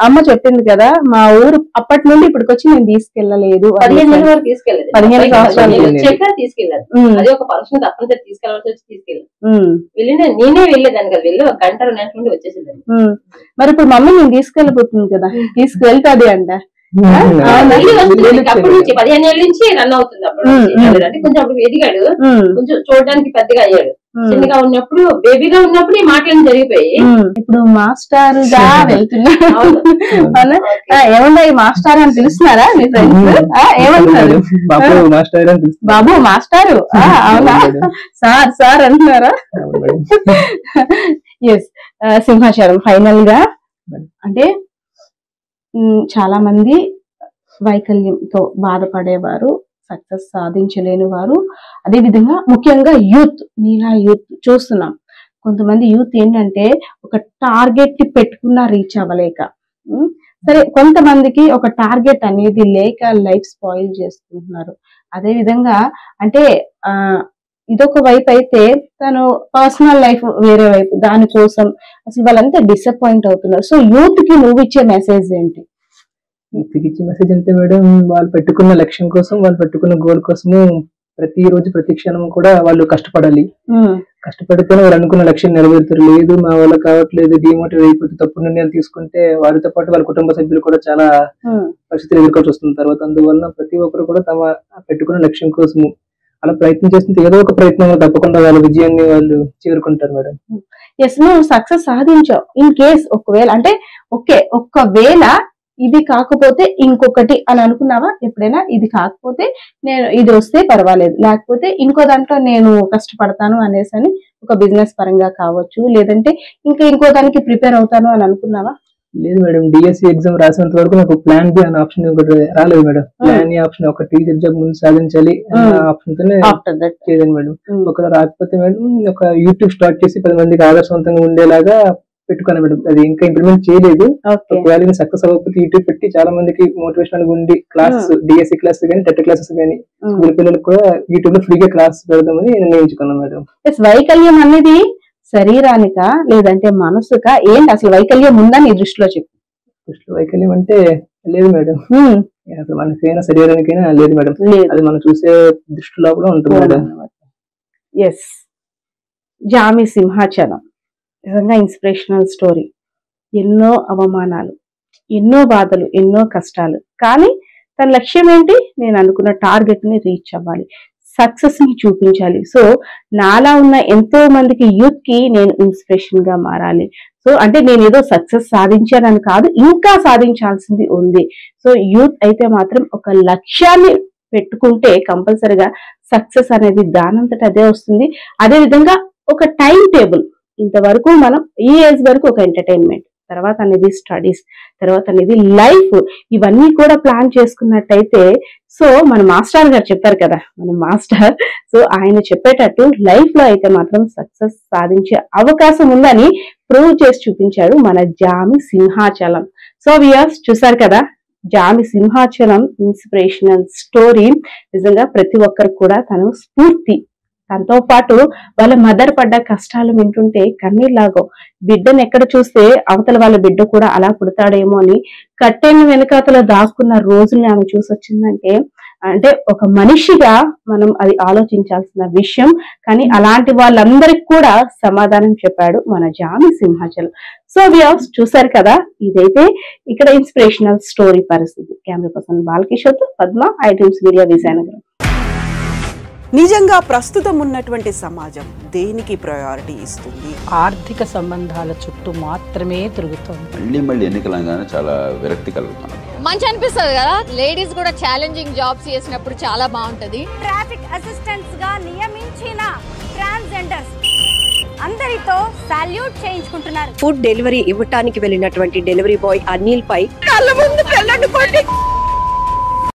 S2: అమ్మ చెప్పింది కదా, మా ఊరు అప్పటి నుండి ఇప్పటికి వచ్చి నేను తీసుకెళ్లలేదు,
S4: 15 వరకు తీసుకెళ్ళలేదు,
S2: 15 సంవత్సరాలు
S4: తీసుకెళ్ళాను. అది ఒక ఫంక్షన్ తప్పనిసరి తీసుకెళ్ళవలసి వచ్చి తీసుకెళ్ళాను. నేనే వెళ్ళేదాన్ని కదా, వెళ్ళి 1 గంట 2 గంటల నుండి వచ్చేసేదాన్ని.
S2: మరి ఇప్పుడు మమ్మీ నేను తీసుకెళ్ళిపోతుంది కదా, తీసుకువెళ్తాది అంట.
S4: అప్పటి నుంచి 15 ఏళ్ళ నుంచి రన్ అవుతుంది. అప్పుడు అంటే కొంచెం అప్పుడు ఎదిగాడు, కొంచెం చూడడానికి పెద్దగా అయ్యాడు. చిన్నగా ఉన్నప్పుడు బేబీగా ఉన్నప్పుడు ఈ మాటలు జరిగిపోయి
S2: ఇప్పుడు మాస్టర్ గా వెళ్తున్నాడు. ఏమన్నా ఈ మాస్టర్ అని పిలుస్తున్నారా మీ ఫ్రెండ్స్? ఏమంటున్నారు? బాబు మాస్టారు, అవునా? సార్ సార్ అంటున్నారా? ఎస్. సింహాచలం ఫైనల్ గా అంటే చాలా మంది వైకల్యంతో బాధపడేవారు, సక్సెస్ సాధించలేని వారు, అదే విధంగా ముఖ్యంగా యూత్, నీలా యూత్ చూస్తున్నాం. కొంతమంది యూత్ ఏంటంటే ఒక టార్గెట్ ని పెట్టుకున్నా రీచ్ అవ్వలేక, సరే కొంతమందికి ఒక టార్గెట్ అనేది లేక లైఫ్ స్పాయిల్ చేసుకుంటున్నారు. అదే విధంగా అంటే ఇదొక వైపు అయితే తను పర్సనల్ లైఫ్ వేరే వైపు, దానికోసం అసలు వాళ్ళంతా డిసప్పాయింట్ అవుతున్నారు. సో యూత్ కి నువ్వు ఇచ్చే మెసేజ్ ఏంటి?
S3: యూత్కి ఇచ్చే మెసేజ్ అంటే మేడం, వాళ్ళు పెట్టుకున్న లక్ష్యం కోసం, వాళ్ళు పెట్టుకున్న గోల్ కోసము ప్రతిరోజు ప్రతి క్షణం కూడా వాళ్ళు కష్టపడాలి. కష్టపడితేనే వాళ్ళు అనుకున్న లక్ష్యం నెరవేరుతారు. లేదు మా వాళ్ళ కావట్లేదు, డిమోటివేట్ అయిపోతే తప్పు నిర్ణయాలు తీసుకుంటే వారితో పాటు వాళ్ళ కుటుంబ సభ్యులు కూడా చాలా పరిస్థితులు ఎదుర్కోవాల్సి వస్తుంది తర్వాత. అందువల్ల ప్రతి ఒక్కరు కూడా తమ పెట్టుకున్న లక్ష్యం కోసము అలా ప్రయత్నం చేస్తుంటే ఏదో ఒక ప్రయత్నంలో తప్పకుండా వాళ్ళ విజయాన్ని వాళ్ళు చేరుకుంటారు మేడం.
S2: ఎస్, నువ్వు సక్సెస్ సాధించావు. ఇన్ కేస్ ఒకవేళ అంటే ఒకవేళ ఇది కాకపోతే ఇంకొకటి అని అనుకున్నావా ఎప్పుడైనా? ఇది కాకపోతే నేను ఇది వస్తే పర్వాలేదు, లేకపోతే ఇంకో దాంట్లో నేను కష్టపడతాను అనేసి అని, ఒక బిజినెస్ పరంగా కావచ్చు, లేదంటే ఇంకా ఇంకో దానికి ప్రిపేర్ అవుతాను అని అనుకున్నావా?
S3: లేదు మేడం, డిఎస్సి ఎగ్జామ్ రాసేంత వరకు నాకు ప్లాన్ బి అనే ఆప్షన్ ఒకటి రాలేదు మేడం. ప్లాన్ ఏ ఆప్షన్, ఒక టీచర్ జాబ్ ముందు సాధించాలి ఆప్షన్ తోనే చేయలేదు మేడం. ఒకవేళ రాకపోతే మేడం ఒక యూట్యూబ్ స్టార్ట్ చేసి 10 మందికి ఆదర్శవంతంగా ఉండేలాగా పెట్టుకున్నా మేడం. అది ఇంకా ఇంప్లిమెంట్ చేయలేదు. ఒకవేళ సక్సెస్ అవ్వకపోతే యూట్యూబ్ పెట్టి చాలా మందికి మోటివేషనల్ ఉండి క్లాసెస్, డిఎస్సి క్లాసెస్ కానీ, టెట్ క్లాసెస్ కానీ స్కూల్ పిల్లలకు కూడా యూట్యూబ్ లో ఫ్రీగా క్లాస్ పెడదామని నిర్ణయించుకున్నాం మేడం.
S2: వైకల్యం అనేది శరీరానికా లేదంటే మనసుకా ఏంటి? అసలు వైకల్యం ఉందా నీ దృష్టిలో చెప్పు.
S3: దృష్టిలో వైకల్యం అంటే లేదు మేడం, అసలు మనకైనా శరీరానికైనా లేదు మేడం, అది మనం చూసే దృష్టిలో కూడా ఉంటుంది మేడం.
S2: ఎస్, జామి సింహాచలం నిజంగా ఇన్స్పిరేషనల్ స్టోరీ. ఎన్నో అవమానాలు, ఎన్నో బాధలు, ఎన్నో కష్టాలు, కానీ తన లక్ష్యం ఏంటి? నేను అనుకున్న టార్గెట్ ని రీచ్ అవ్వాలి, సక్సెస్ ని చూపించాలి. సో నాలా ఉన్న ఎంతో మందికి యూత్ కి నేను ఇన్స్పిరేషన్ గా మారాలి. సో అంటే నేను ఏదో సక్సెస్ సాధించానని కాదు, ఇంకా సాధించాల్సింది ఉంది. సో యూత్ అయితే మాత్రం ఒక లక్ష్యాన్ని పెట్టుకుంటే కంపల్సరిగా సక్సెస్ అనేది దానంతట అదే వస్తుంది. అదే విధంగా ఒక టైం టేబుల్, ఇంతవరకు మనం ఈ ఏజ్ వరకు ఒక ఎంటర్టైన్మెంట్, తర్వాత అనేది స్టడీస్, తర్వాత అనేది లైఫ్, ఇవన్నీ కూడా ప్లాన్ చేసుకున్నట్టయితే, సో మన మాస్టర్ గారు చెప్పారు కదా, మన మాస్టర్, సో ఆయన చెప్పేటట్టు లైఫ్ లో అయితే మాత్రం సక్సెస్ సాధించే అవకాశం ఉందని ప్రూవ్ చేసి చూపించాడు మన జామి సింహాచలం. సో వ్యూయర్స్ చూసారు కదా, జామి సింహాచలం ఇన్స్పిరేషనల్ స్టోరీ. నిజంగా ప్రతి ఒక్కరు కూడా తను స్ఫూర్తి. తనతో పాటు వాళ్ళ మదర్ పడ్డ కష్టాలు వింటుంటే కన్నీళ్ళలాగో, బిడ్డను ఎక్కడ చూస్తే అవతల వాళ్ళ బిడ్డ కూడా అలా పుడతాడేమో అని కట్టెల వెనకాతలో దాక్కున్న రోజుల్ని ఆమె చూసొచ్చిందంటే, అంటే ఒక మనిషిగా మనం అది ఆలోచించాల్సిన విషయం. కానీ అలాంటి వాళ్ళందరికి కూడా సమాధానం చెప్పాడు మన జామి సింహాచలం. సో వ్యూవర్స్ చూసారు కదా, ఇదైతే ఇక్కడ ఇన్స్పిరేషనల్ స్టోరీ పరిస్థితి. కెమెరా పర్సన్ బాలకిషోర్ తో Padma, I dreams media, Vizianagaram.
S5: నిజంగా ప్రస్తుతం ఉన్నటువంటి సమాజం దేనికి ప్రయారిటీ ఇస్తుంది?
S6: ఆర్థిక సంబంధాల చుట్టూ మాత్రమే తిరుగుతుంది.
S7: మళ్ళీ ఎన్నికలంగానే చాలా విరక్తి కలుగుతుంది.
S8: మంచి అనిపిస్తుంది కదా, లేడీస్ కూడా ఛాలెంజింగ్ జాబ్స్ చేసినప్పుడు చాలా బాగుంటది.
S9: ట్రాఫిక్ అసిస్టెంట్స్ గా నియమించిన ట్రాన్స్జెండర్స్ అందరితో సాల్యూట్ చేయించుకుంటున్నారు.
S10: ఫుడ్ డెలివరీ ఇవ్వటానికి వెళ్ళినటువంటి డెలివరీ బాయ్ అనిల్ పై
S9: కళ్ళ ముందు